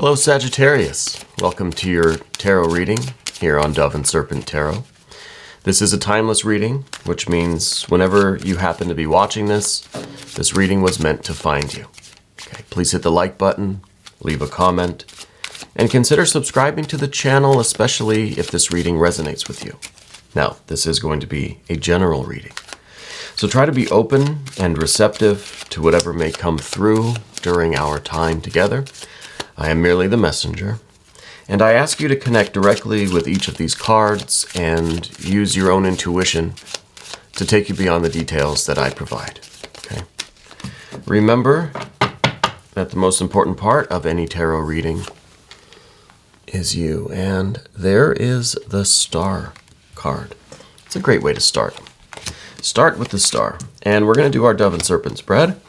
Hello Sagittarius, welcome to your tarot reading here on Dove and Serpent Tarot. This is a timeless reading, which means whenever you happen to be watching this reading was meant to find you. Okay, please hit the like button, leave a comment, and consider subscribing to the channel, especially if this reading resonates with you. Now, this is going to be a general reading, so try to be open and receptive to whatever may come through during our time together. I am merely the messenger, and I ask you to connect directly with each of these cards and use your own intuition to take you beyond the details that I provide. Okay? Remember that the most important part of any tarot reading is you, and there is the Star card. It's a great way to start. Start with the Star, and we're going to do our Dove and Serpent spread.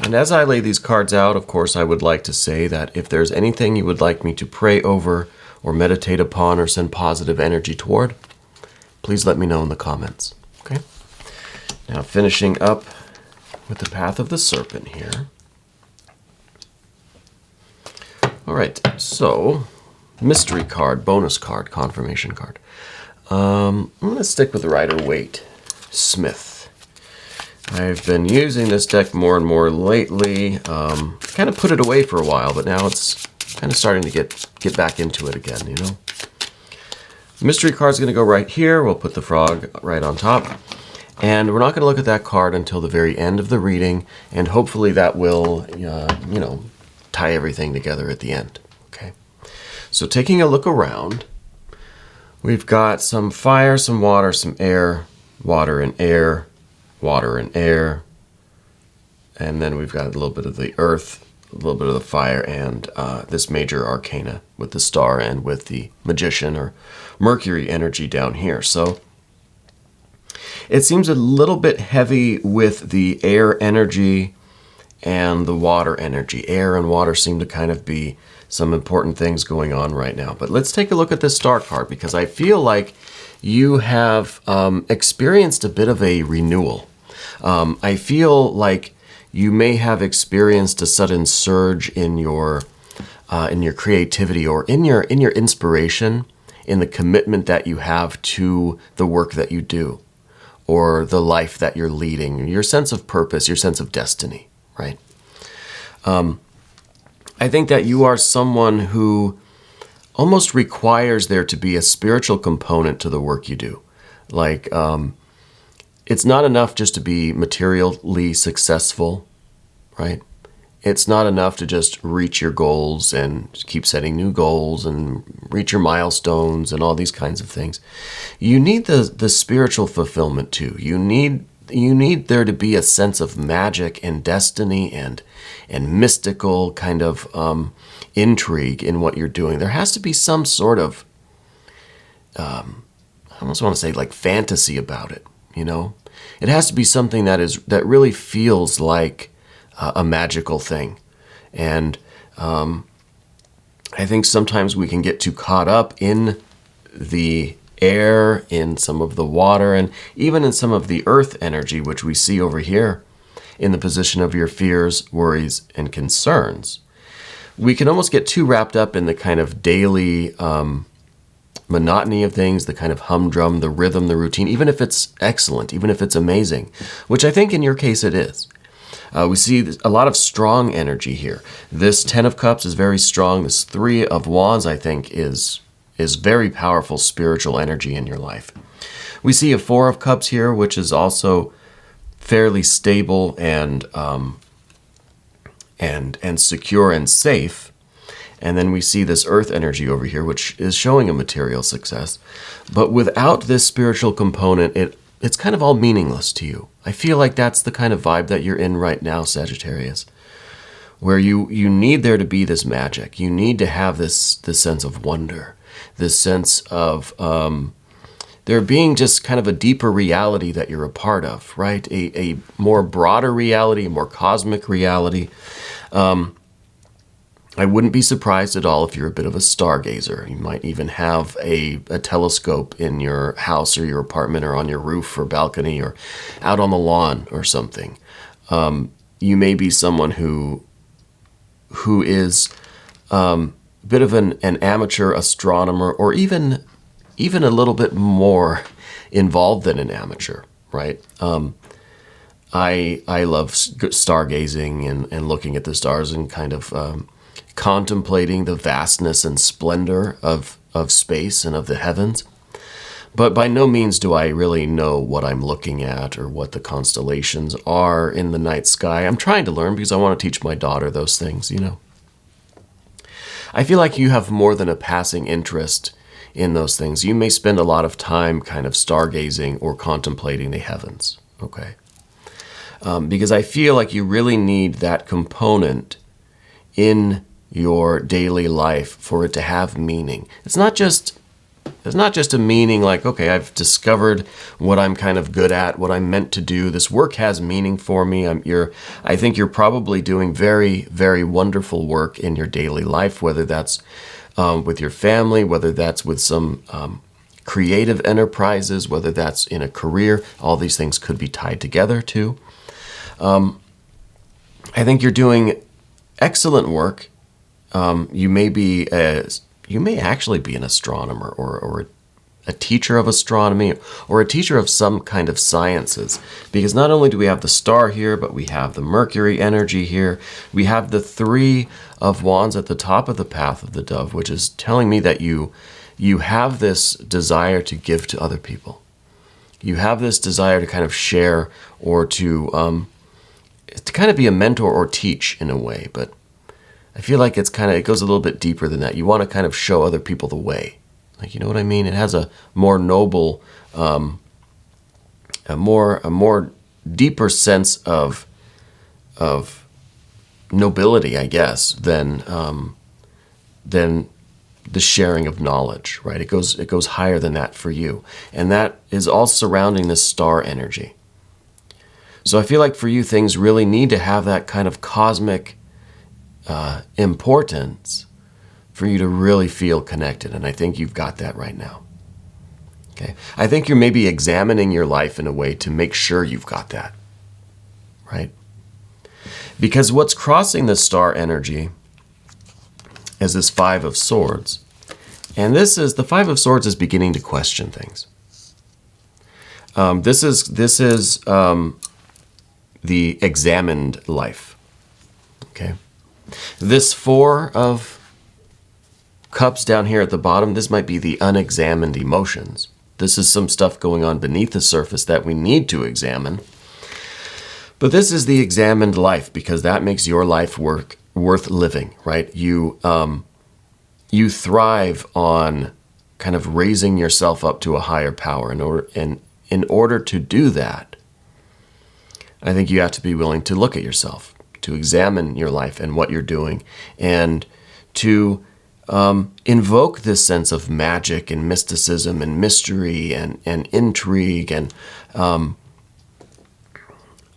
And as I lay these cards out, of course, I would like to say that if there's anything you would like me to pray over or meditate upon or send positive energy toward, please let me know in the comments. Okay? Now, finishing up with the Path of the Serpent here. All right, so mystery card, bonus card, confirmation card. I'm going to stick with the Rider-Waite Smith. I've been using this deck more and more lately. Kind of put it away for a while, but now it's kind of starting to get back into it again, you know? Mystery card's going to go right here. We'll put the frog right on top. And we're not going to look at that card until the very end of the reading, and hopefully that will, tie everything together at the end, okay? So taking a look around, we've got some fire, some water, some air, water and air, water and air, and then we've got a little bit of the earth, a little bit of the fire, and this major arcana with the Star and with the Magician or Mercury energy down here. So it seems a little bit heavy with the air energy and the water energy. Air and water seem to kind of be some important things going on right now. But let's take a look at this Star card, because I feel like you have experienced a bit of a renewal. I feel like you may have experienced a sudden surge in your creativity or in your inspiration, in the commitment that you have to the work that you do, or the life that you're leading, your sense of purpose, your sense of destiny, right? I think that you are someone who almost requires there to be a spiritual component to the work you do. Like, it's not enough just to be materially successful, right? It's not enough to just reach your goals and keep setting new goals and reach your milestones and all these kinds of things. You need the spiritual fulfillment too. You need there to be a sense of magic and destiny and mystical kind of intrigue in what you're doing. There has to be some sort of, I almost want to say like fantasy about it, you know? It has to be something that really feels like a magical thing. And I think sometimes we can get too caught up in the air, in some of the water, and even in some of the earth energy, which we see over here in the position of your fears, worries, and concerns. We can almost get too wrapped up in the kind of daily monotony of things, the kind of humdrum, the rhythm, the routine, even if it's excellent, even if it's amazing, which I think in your case it is. We see a lot of strong energy here. This 10 of Cups is very strong. This 3 of Wands, I think, is very powerful spiritual energy in your life. We see a 4 of Cups here, which is also fairly stable and secure and safe. And then we see this earth energy over here, which is showing a material success. But without this spiritual component, it's kind of all meaningless to you. I feel like that's the kind of vibe that you're in right now, Sagittarius, where you need there to be this magic. You need to have this sense of wonder, this sense of there being just kind of a deeper reality that you're a part of, right? A more broader reality, a more cosmic reality. I wouldn't be surprised at all if you're a bit of a stargazer. You might even have a telescope in your house or your apartment or on your roof or balcony or out on the lawn or something. You may be someone who is bit of an amateur astronomer, or even a little bit more involved than an amateur, right? I love stargazing and looking at the stars and kind of contemplating the vastness and splendor of space and of the heavens. But by no means do I really know what I'm looking at or what the constellations are in the night sky. I'm trying to learn because I want to teach my daughter those things, you know. I feel like you have more than a passing interest in those things. You may spend a lot of time kind of stargazing or contemplating the heavens, okay? Because I feel like you really need that component in your daily life for it to have meaning. It's not just a meaning like, okay, I've discovered what I'm kind of good at, what I'm meant to do. This work has meaning for me. I think you're probably doing very, very wonderful work in your daily life, whether that's with your family, whether that's with some creative enterprises, whether that's in a career. All these things could be tied together too. I think you're doing excellent work. You may actually be an astronomer or a teacher of astronomy or a teacher of some kind of sciences, because not only do we have the star here, but we have the Mercury energy here. We have the 3 of Wands at the top of the path of the dove, which is telling me that you have this desire to give to other people. You have this desire to kind of share or to kind of be a mentor or teach in a way, but I feel like it goes a little bit deeper than that. You want to kind of show other people the way. Like, you know what I mean? It has a more noble, a more deeper sense of nobility, I guess, than the sharing of knowledge, right? It goes higher than that for you. And that is all surrounding this star energy. So I feel like for you, things really need to have that kind of cosmic importance for you to really feel connected. And I think you've got that right now. Okay. I think you're maybe examining your life in a way to make sure you've got that, right? Because what's crossing the star energy is this 5 of Swords. And the 5 of Swords is beginning to question things. This is the examined life. Okay. This 4 of Cups down here at the bottom, this might be the unexamined emotions. This is some stuff going on beneath the surface that we need to examine. But this is the examined life, because that makes your life worth living, right? You thrive on kind of raising yourself up to a higher power. In order to do that, I think you have to be willing to look at yourself, to examine your life and what you're doing, and to invoke this sense of magic and mysticism and mystery and intrigue. And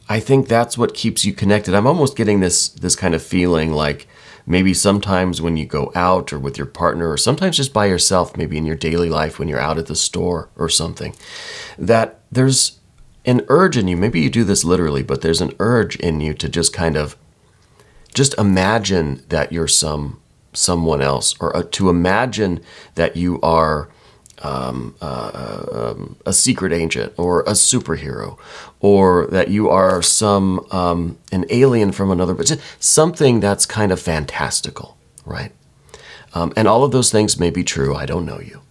I think that's what keeps you connected. I'm almost getting this kind of feeling like maybe sometimes when you go out or with your partner, or sometimes just by yourself, maybe in your daily life when you're out at the store or something, that there's an urge in you. Maybe you do this literally, but there's an urge in you to just kind of just imagine that you're someone else, or to imagine that you are a secret agent or a superhero, or that you are an alien from another, but just something that's kind of fantastical, right? And all of those things may be true. I don't know you.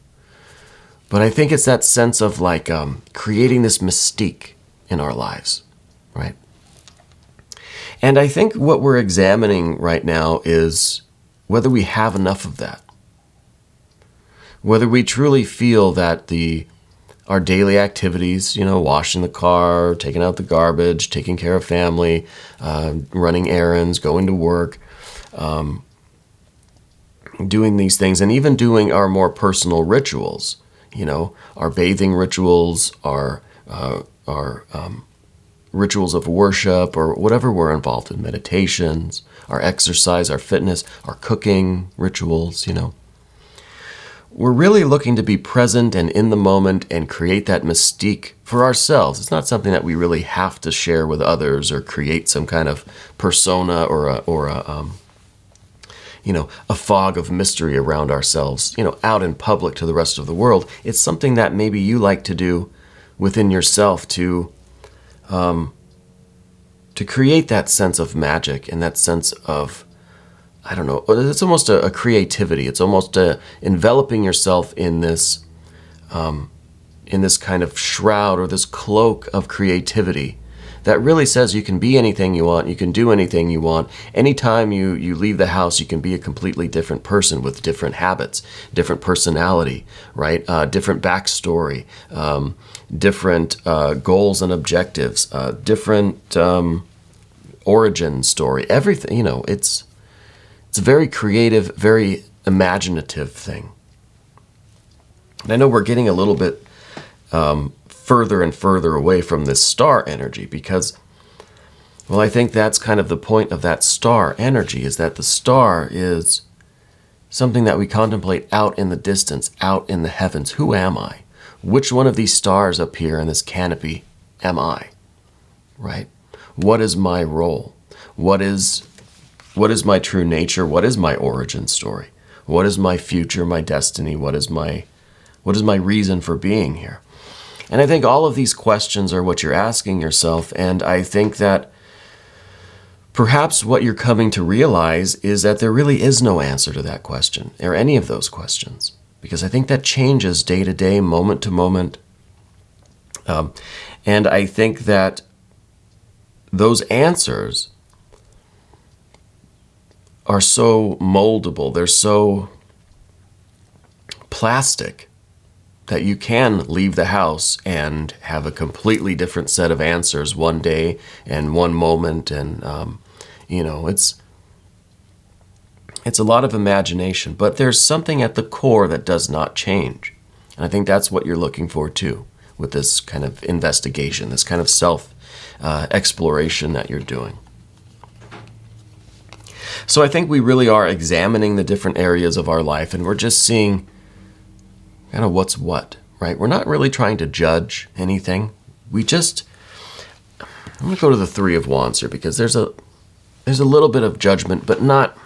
But I think it's that sense of like creating this mystique in our lives, right? And I think what we're examining right now is whether we have enough of that. Whether we truly feel that our daily activities, washing the car, taking out the garbage, taking care of family, running errands, going to work, doing these things, and even doing our more personal rituals, our bathing rituals, our rituals of worship, or whatever we're involved in, meditations, our exercise, our fitness, our cooking rituals, We're really looking to be present and in the moment and create that mystique for ourselves. It's not something that we really have to share with others or create some kind of persona or a fog of mystery around ourselves, out in public to the rest of the world. It's something that maybe you like to do within yourself to create that sense of magic and that sense of, I don't know, it's almost a creativity. It's almost enveloping yourself in this kind of shroud or this cloak of creativity that really says you can be anything you want, you can do anything you want. Anytime you leave the house, you can be a completely different person with different habits, different personality, right? Different backstory, different goals and objectives, different origin story, everything, it's a very creative, very imaginative thing. And I know we're getting a little bit further and further away from this star energy because, well, I think that's kind of the point of that star energy, is that the star is something that we contemplate out in the distance, out in the heavens. Who am I? Which one of these stars up here in this canopy am I? Right? What is my role? What is my true nature? What is my origin story? What is my future, my destiny? What is my reason for being here? And I think all of these questions are what you're asking yourself, and I think that perhaps what you're coming to realize is that there really is no answer to that question, or any of those questions, because I think that changes day to day, moment to moment. And I think that those answers are so moldable, they're so plastic, that you can leave the house and have a completely different set of answers one day and one moment. And, it's a lot of imagination, but there's something at the core that does not change. And I think that's what you're looking for too, with this kind of investigation, this kind of self-exploration that you're doing. So I think we really are examining the different areas of our life, and we're just seeing kind of what's what, right? We're not really trying to judge anything. I'm going to go to the Three of Wands here, because there's a little bit of judgment, but not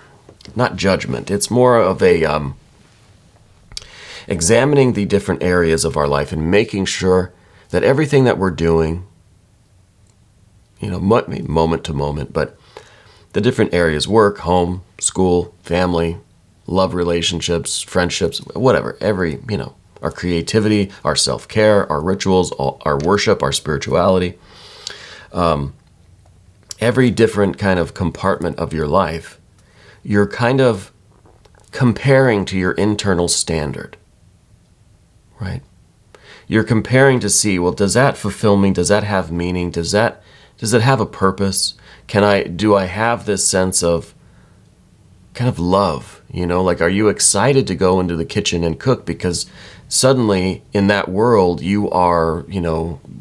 judgment. It's more of a examining the different areas of our life and making sure that everything that we're doing, moment to moment, but the different areas, work, home, school, family, love relationships, friendships, whatever, our creativity, our self-care, our rituals, our worship, our spirituality, every different kind of compartment of your life, you're kind of comparing to your internal standard, right? You're comparing to see, well, does that fulfill me? Does that have meaning? Does it have a purpose? Do I have this sense of kind of love, like, are you excited to go into the kitchen and cook because suddenly in that world you are,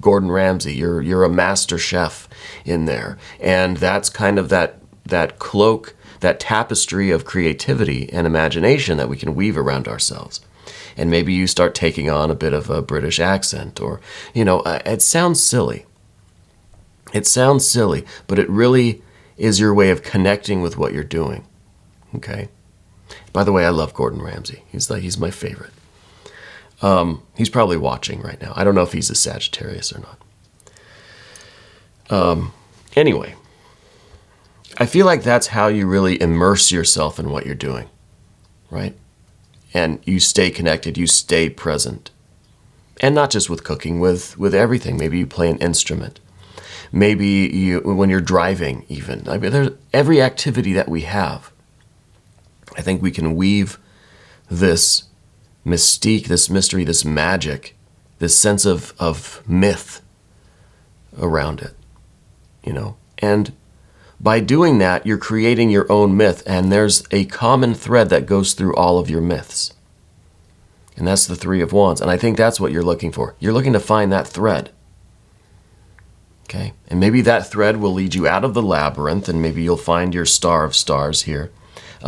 Gordon Ramsay, you're a master chef in there. And that's kind of that cloak, that tapestry of creativity and imagination that we can weave around ourselves. And maybe you start taking on a bit of a British accent, or, it sounds silly. It sounds silly, but it really is your way of connecting with what you're doing. Okay. By the way, I love Gordon Ramsay. He's my favorite. He's probably watching right now. I don't know if he's a Sagittarius or not. Anyway, I feel like that's how you really immerse yourself in what you're doing, right? And you stay connected, you stay present. And not just with cooking, with everything. Maybe you play an instrument. Maybe when you're driving even. I mean, there's every activity that we have. I think we can weave this mystique, this mystery, this magic, this sense of myth around it, And by doing that, you're creating your own myth, and there's a common thread that goes through all of your myths. And that's the Three of Wands. And I think that's what you're looking for. You're looking to find that thread. Okay? And maybe that thread will lead you out of the labyrinth, and maybe you'll find your star of stars here.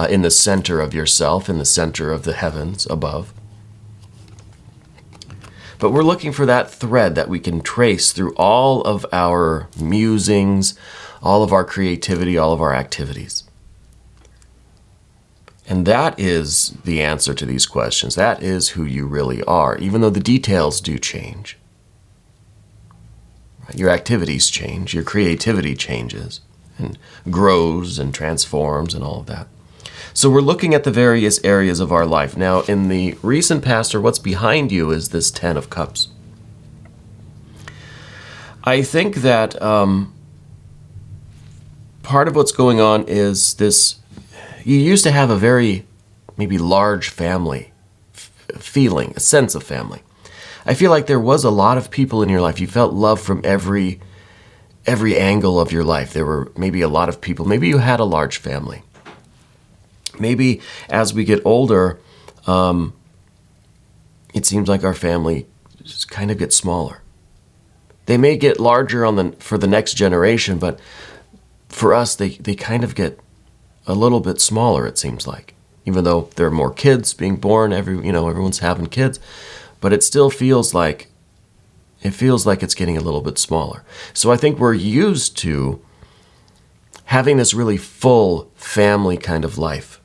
In the center of yourself, in the center of the heavens above. But we're looking for that thread that we can trace through all of our musings, all of our creativity, all of our activities. And that is the answer to these questions. That is who you really are, even though the details do change. Your activities change, your creativity changes and grows and transforms and all of that. So we're looking at the various areas of our life. Now, in the recent past, or what's behind you, is this Ten of Cups. I think that part of what's going on is this, you used to have a very maybe large family feeling, a sense of family. I feel like there was a lot of people in your life. You felt love from every angle of your life. There were maybe a lot of people. Maybe you had a large family. Maybe as we get older, it seems like our family just kind of gets smaller. They may get larger for the next generation, but for us, they kind of get a little bit smaller, it seems like. Even though there are more kids being born, everyone's having kids, but it still feels like it's getting a little bit smaller. So I think we're used to having this really full family kind of life.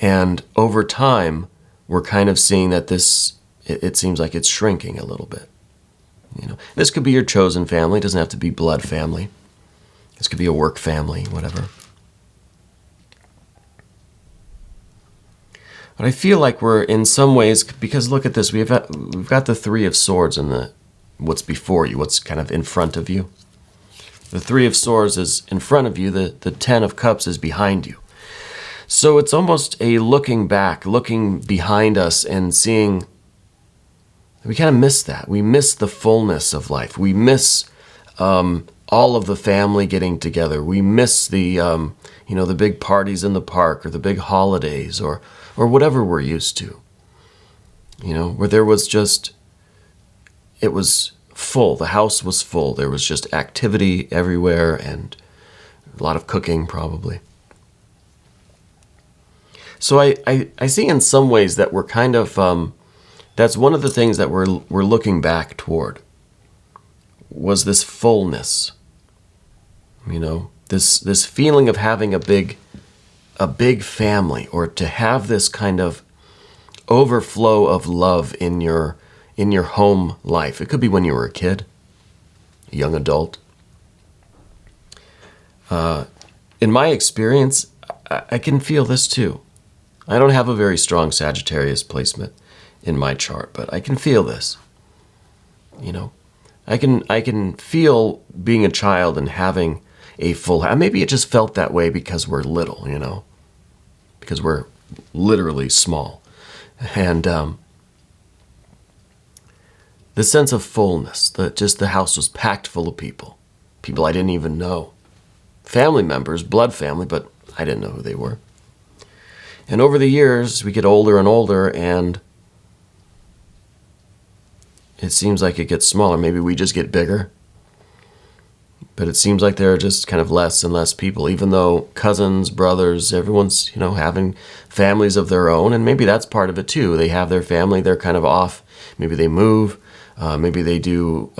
And over time, we're kind of seeing that it seems like it's shrinking a little bit. This could be your chosen family. It doesn't have to be blood family. This could be a work family, whatever. But I feel like we're in some ways, because look at this, we've got the Three of Swords and what's before you, what's kind of in front of you. The Three of Swords is in front of you, the Ten of Cups is behind you. So it's almost a looking back, looking behind us and seeing, we kind of miss that. We miss the fullness of life. We miss all of the family getting together. We miss the big parties in the park or the big holidays or whatever we're used to. Where there was just, it was full. The house was full. There was just activity everywhere and a lot of cooking probably. So I see in some ways that we're kind of, that's one of the things that we're looking back toward, was this fullness. This feeling of having a big family, or to have this kind of overflow of love in your home life. It could be when you were a kid, a young adult. In my experience, I can feel this too. I don't have a very strong Sagittarius placement in my chart, but I can feel this. I can feel being a child and having a full house. Maybe it just felt that way because we're little, because we're literally small. And the sense of fullness, the house was packed full of people I didn't even know. Family members, blood family, but I didn't know who they were. And over the years, we get older and older, and it seems like it gets smaller. Maybe we just get bigger. But it seems like there are just kind of less and less people, even though cousins, brothers, everyone's, having families of their own. And maybe that's part of it too. They have their family, they're kind of off. Maybe they move. Maybe they do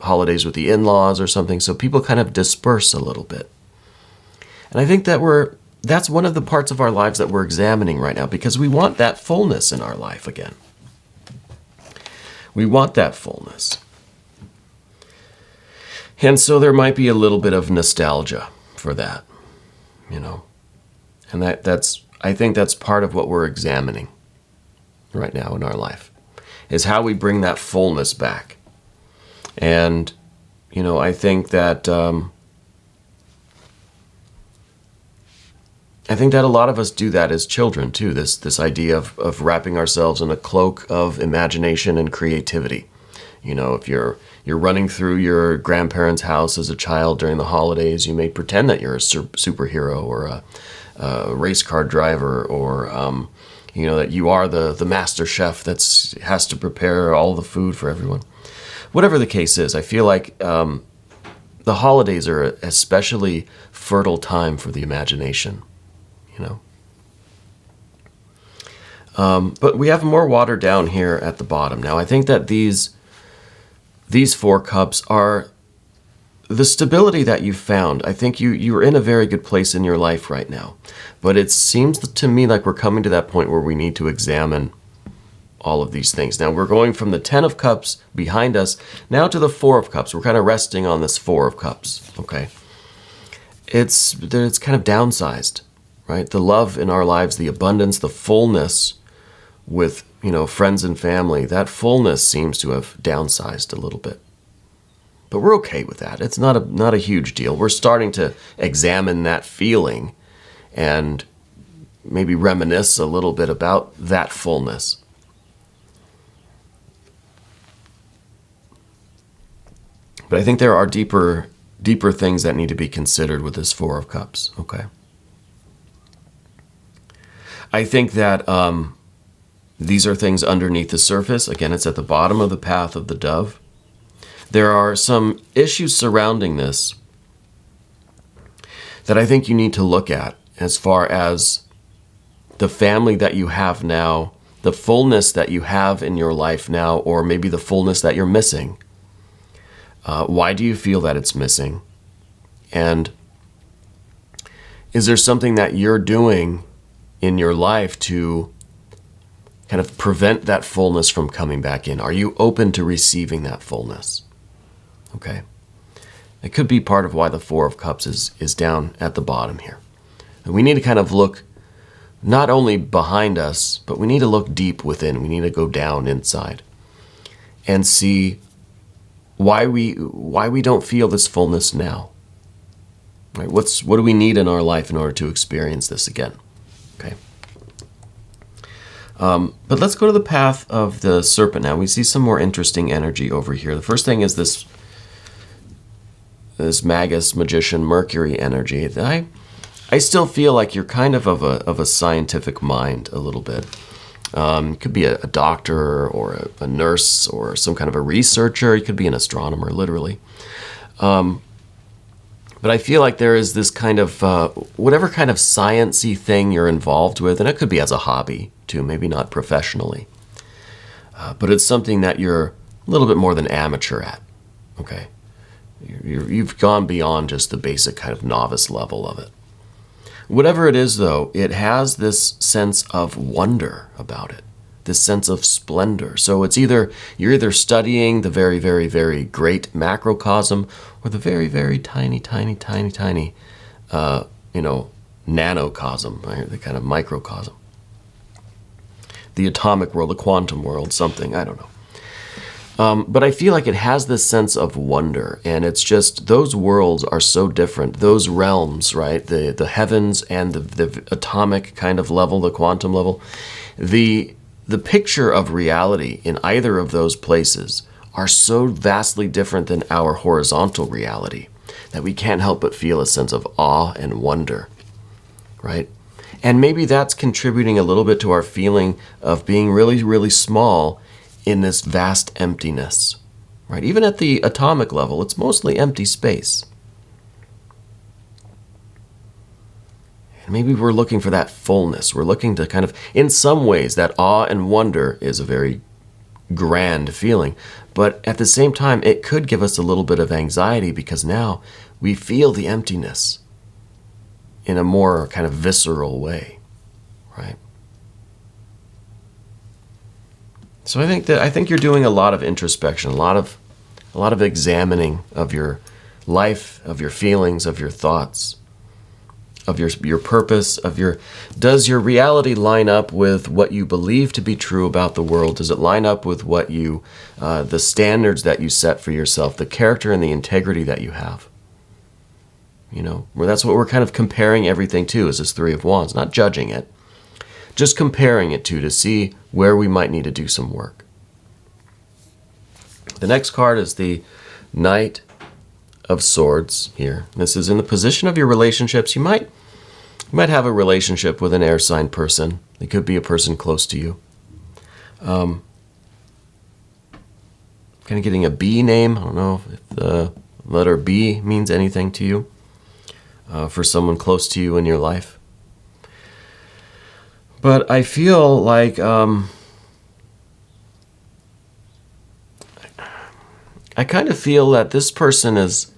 holidays with the in-laws or something. So people kind of disperse a little bit. And I think that's one of the parts of our lives that we're examining right now, because we want that fullness in our life again. We want that fullness. And so there might be a little bit of nostalgia for that, And I think that's part of what we're examining right now in our life, is how we bring that fullness back. And, I think that a lot of us do that as children too, this idea of wrapping ourselves in a cloak of imagination and creativity. If you're running through your grandparents' house as a child during the holidays, you may pretend that you're a superhero or a race car driver, or that you are the master chef that has to prepare all the food for everyone. Whatever the case is, I feel like the holidays are an especially fertile time for the imagination. But we have more water down here at the bottom. Now, I think that these Four Cups the stability that you found, I think you're in a very good place in your life right now. But it seems to me like we're coming to that point where we need to examine all of these things. Now we're going from the 10 of Cups behind us now to the 4 of Cups. We're kind of resting on this 4 of Cups, okay? It's kind of downsized, right? The love in our lives, the abundance, the fullness with, friends and family, that fullness seems to have downsized a little bit. But we're okay with that. It's not a huge deal. We're starting to examine that feeling and maybe reminisce a little bit about that fullness. But I think there are deeper things that need to be considered with this 4 of Cups, okay? I think that these are things underneath the surface. Again, it's at the bottom of the path of the dove. There are some issues surrounding this that I think you need to look at as far as the family that you have now, the fullness that you have in your life now, or maybe the fullness that you're missing. Why do you feel that it's missing? And is there something that you're doing in your life to kind of prevent that fullness from coming back in? Are you open to receiving that fullness? Okay. It could be part of why the 4 of Cups is down at the bottom here. And we need to kind of look not only behind us, but we need to look deep within. We need to go down inside and see why we don't feel this fullness now. Right? What do we need in our life in order to experience this again? Okay. But let's go to the path of the serpent now. We see some more interesting energy over here. The first thing is this magus, magician, Mercury energy. I still feel like you're kind of a scientific mind a little bit. You could be a doctor or a nurse or some kind of a researcher. You could be an astronomer, literally. But I feel like there is this kind of, whatever kind of science-y thing you're involved with, and it could be as a hobby too, maybe not professionally. But it's something that you're a little bit more than amateur at, okay? You've gone beyond just the basic kind of novice level of it. Whatever it is, though, it has this sense of wonder about it, this sense of splendor. So you're either studying the very, very, very great macrocosm or the very, very tiny, tiny, tiny, tiny, nanocosm, right? The kind of microcosm. The atomic world, the quantum world, something, I don't know. But I feel like it has this sense of wonder, and it's just, those worlds are so different. Those realms, right? The heavens and the atomic kind of level, the quantum level. The picture of reality in either of those places are so vastly different than our horizontal reality that we can't help but feel a sense of awe and wonder, right? And maybe that's contributing a little bit to our feeling of being really, really small in this vast emptiness, right? Even at the atomic level, it's mostly empty space. And maybe we're looking for that fullness. We're looking to kind of, in some ways, that awe and wonder is a very grand feeling. But at the same time, it could give us a little bit of anxiety because now we feel the emptiness in a more kind of visceral way, right? So I think you're doing a lot of introspection, a lot of examining of your life, of your feelings, of your thoughts, of your purpose, does your reality line up with what you believe to be true about the world? Does it line up with what the standards that you set for yourself, the character and the integrity that you have? Where that's what we're kind of comparing everything to, is this 3 of Wands, not judging it. Just comparing it to see where we might need to do some work. The next card is the Knight of Swords here. This is in the position of your relationships. You might have a relationship with an air sign person. It could be a person close to you. Kind of getting a B name. I don't know if the letter B means anything to you. For someone close to you in your life. But I feel like I kind of feel that this person is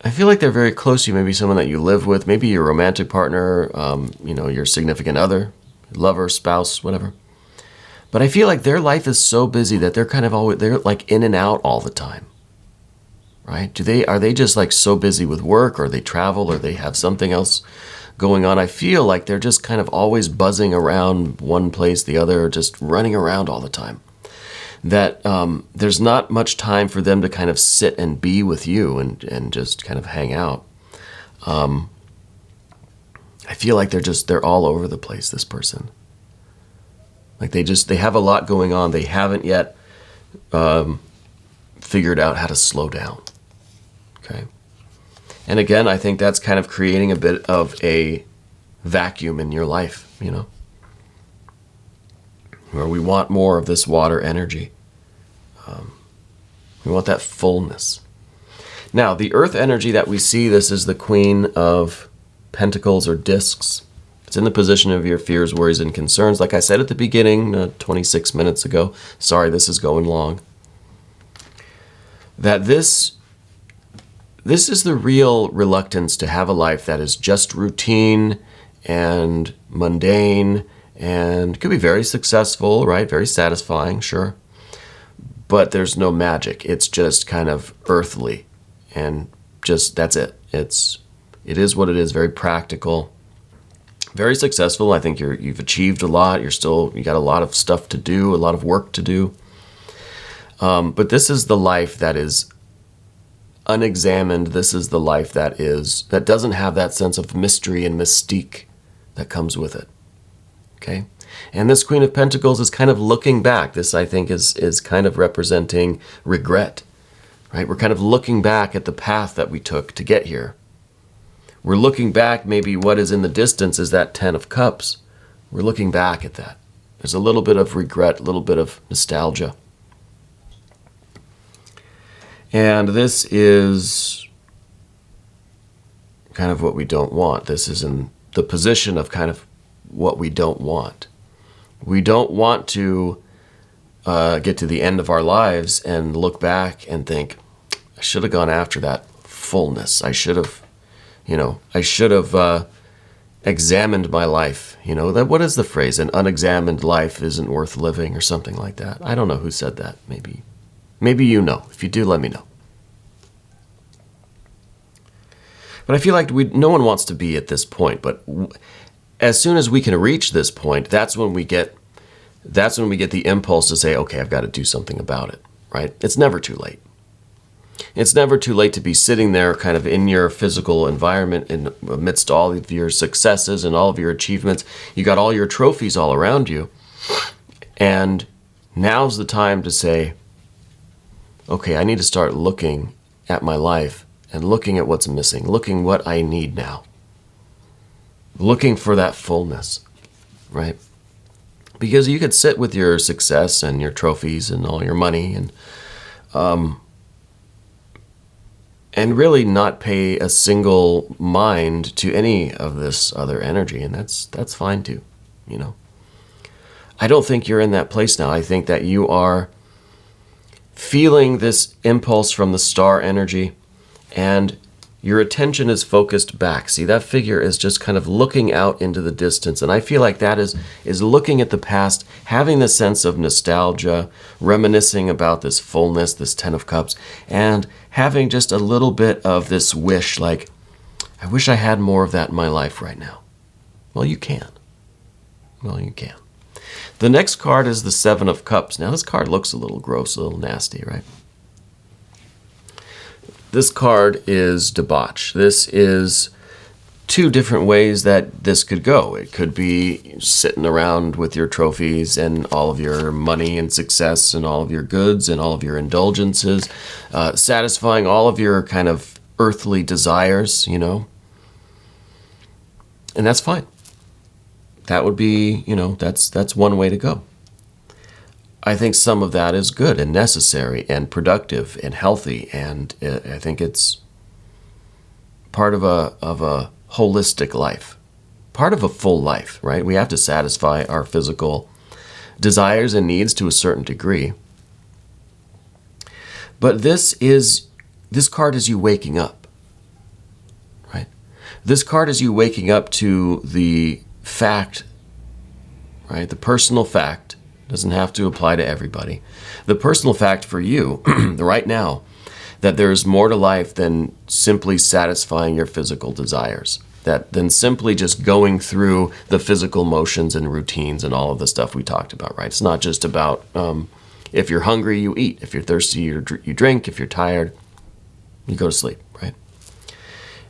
I feel like they're very close to you, maybe someone that you live with, maybe your romantic partner, your significant other, lover, spouse, whatever. But I feel like their life is so busy that they're kind of always, they're like in and out all the time, right? Are they just like so busy with work, or they travel, or they have something else going on? I feel like they're just kind of always buzzing around one place, the other, just running around all the time. That there's not much time for them to kind of sit and be with you and just kind of hang out. I feel like they're all over the place, this person. Like they have a lot going on. They haven't yet figured out how to slow down. Okay. And again, I think that's kind of creating a bit of a vacuum in your life, where we want more of this water energy. We want that fullness. Now, the earth energy that we see, this is the Queen of Pentacles or discs. It's in the position of your fears, worries, and concerns. Like I said at the beginning, 26 minutes ago, sorry, this is going long, that this is the real reluctance to have a life that is just routine and mundane, and could be very successful, right? Very satisfying, sure. But there's no magic. It's just kind of earthly, and just that's it. It is what it is. Very practical, very successful. I think you've achieved a lot. You got a lot of stuff to do, a lot of work to do. But this is the life that is unexamined. This is the life that doesn't have that sense of mystery and mystique that comes with it. Okay? And this Queen of Pentacles is kind of looking back. This, I think, is kind of representing regret, right? We're kind of looking back at the path that we took to get here. We're looking back, maybe what is in the distance is that 10 of Cups. We're looking back at that. There's a little bit of regret, a little bit of nostalgia. And this is kind of what we don't want. This is in the position of kind of what we don't want. We don't want to get to the end of our lives and look back and think, I should have gone after that fullness. I should have examined my life. What is the phrase? An unexamined life isn't worth living, or something like that. I don't know who said that. Maybe you know. If you do, let me know. But I feel like no one wants to be at this point. But as soon as we can reach this point, that's when we get the impulse to say, okay, I've got to do something about it, right? It's never too late. It's never too late to be sitting there kind of in your physical environment in amidst all of your successes and all of your achievements. You got all your trophies all around you. And now's the time to say, okay, I need to start looking at my life and looking at what's missing, looking what I need now. Looking for that fullness, right? Because you could sit with your success and your trophies and all your money and really not pay a single mind to any of this other energy, and that's fine too, I don't think you're in that place now. I think that you are feeling this impulse from the star energy, and your attention is focused back. See, that figure is just kind of looking out into the distance. And I feel like that is looking at the past, having the sense of nostalgia, reminiscing about this fullness, this 10 of Cups, and having just a little bit of this wish, like, I wish I had more of that in my life right now. Well, you can. The next card is the 7 of Cups. Now, this card looks a little gross, a little nasty, right? This card is debauch. This is two different ways that this could go. It could be sitting around with your trophies and all of your money and success and all of your goods and all of your indulgences, satisfying all of your kind of earthly desires, and that's fine. That would be, that's one way to go. I think some of that is good and necessary and productive and healthy, and I think it's part of a holistic life, part of a full life, right? We have to satisfy our physical desires and needs to a certain degree. But this card is you waking up. This card is you waking up to the fact, right? The personal fact, doesn't have to apply to everybody. The personal fact for you right now, that there's more to life than simply satisfying your physical desires, than simply just going through the physical motions and routines and all of the stuff we talked about, right? It's not just about if you're hungry, you eat. If you're thirsty, you drink. If you're tired, you go to sleep, right?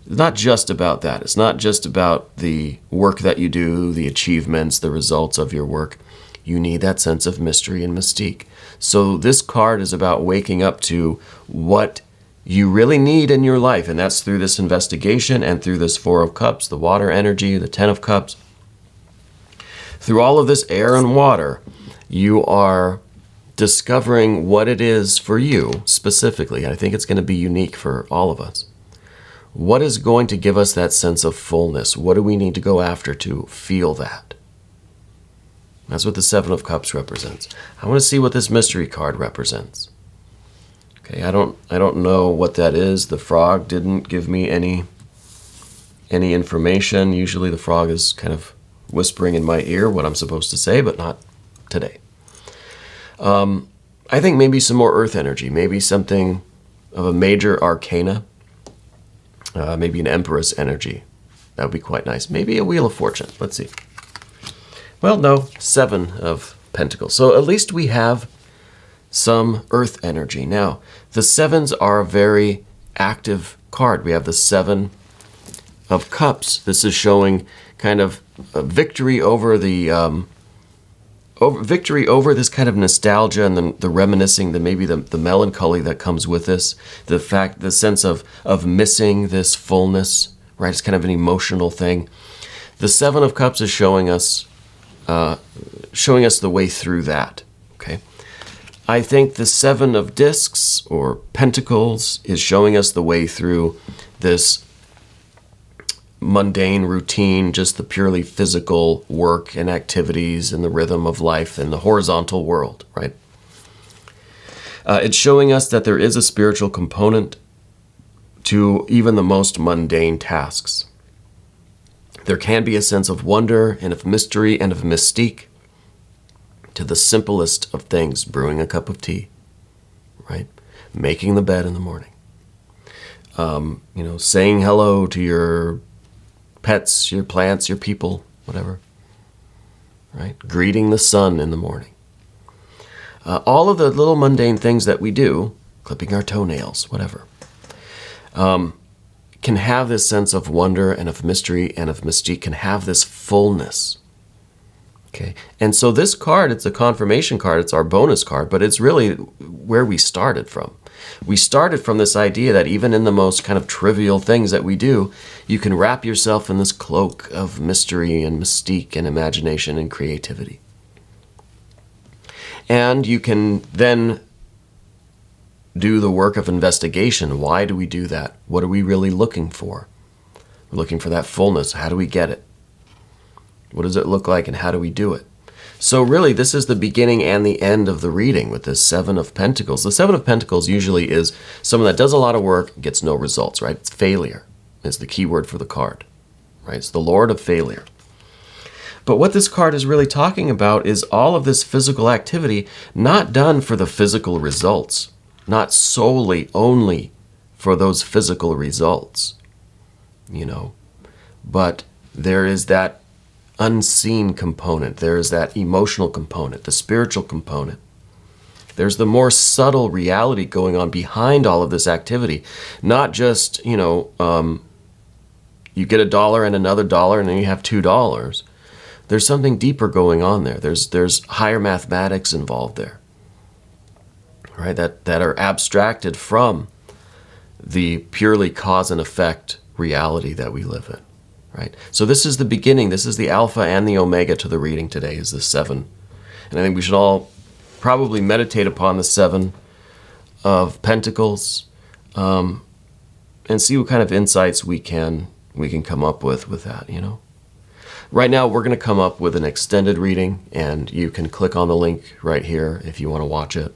It's not just about that. It's not just about the work that you do, the achievements, the results of your work. You need that sense of mystery and mystique. So this card is about waking up to what you really need in your life, and that's through this investigation and through this Four of Cups, the water energy, the Ten of Cups. Through all of this air and water, you are discovering what it is for you specifically. I think it's going to be unique for all of us. What is going to give us that sense of fullness? What do we need to go after to feel that? That's what the Seven of Cups represents. I want to see what this mystery card represents. Okay, I don't know what that is. The frog didn't give me any information. Usually the frog is kind of whispering in my ear what I'm supposed to say, but not today. I think maybe some more earth energy, maybe something of a major arcana, maybe an empress energy. That would be quite nice. Maybe a wheel of fortune. Let's see. Well, no, Seven of Pentacles. So at least we have some earth energy. Now, the sevens are a very active card. We have the Seven of Cups. This is showing kind of a victory over the victory over this kind of nostalgia and the reminiscing, maybe the melancholy that comes with this, the sense of missing this fullness, right? It's kind of an emotional thing. The Seven of Cups is showing us the way through that. Okay, I think the Seven of Discs or Pentacles is showing us the way through this mundane routine, just the purely physical work and activities and the rhythm of life in the horizontal world, right? It's showing us that there is a spiritual component to even the most mundane tasks. There can be a sense of wonder and of mystery and of mystique to the simplest of things, brewing a cup of tea, right? Making the bed in the morning. Saying hello to your pets, your plants, your people, whatever, right? Greeting the sun in the morning. All of the little mundane things that we do, clipping our toenails, whatever, can have this sense of wonder and of mystery and of mystique, can have this fullness. Okay, and so this card, it's a confirmation card, it's our bonus card, but it's really where we started from. We started from this idea that even in the most kind of trivial things that we do, you can wrap yourself in this cloak of mystery and mystique and imagination and creativity. And you can then do the work of investigation. Why do we do that? What are we really looking for? We're looking for that fullness. How do we get it? What does it look like and how do we do it? So really, this is the beginning and the end of the reading with this Seven of Pentacles. The Seven of Pentacles usually is someone that does a lot of work, gets no results, right? It's failure is the key word for the card, right? It's the Lord of Failure. But what this card is really talking about is all of this physical activity not done for the physical results, not solely only for those physical results, but there is that unseen component. There is that emotional component, the spiritual component. There's the more subtle reality going on behind all of this activity. Not just, you get $1 and another $1 and then you have $2. There's something deeper going on there. There's higher mathematics involved there, right? That are abstracted from the purely cause and effect reality that we live in. Right? So this is the beginning. This is the alpha and the omega to the reading today is the Seven. And I think we should all probably meditate upon the Seven of Pentacles and see what kind of insights we can come up with that, Right now, we're going to come up with an extended reading, and you can click on the link right here if you want to watch it.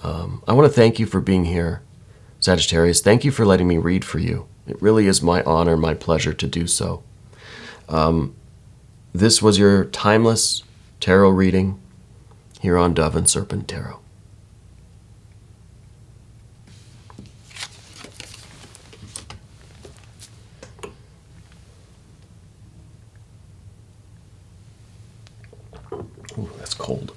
I want to thank you for being here, Sagittarius. Thank you for letting me read for you. It really is my honor, my pleasure to do so. This was your timeless tarot reading here on Dove and Serpent Tarot. Ooh, that's cold.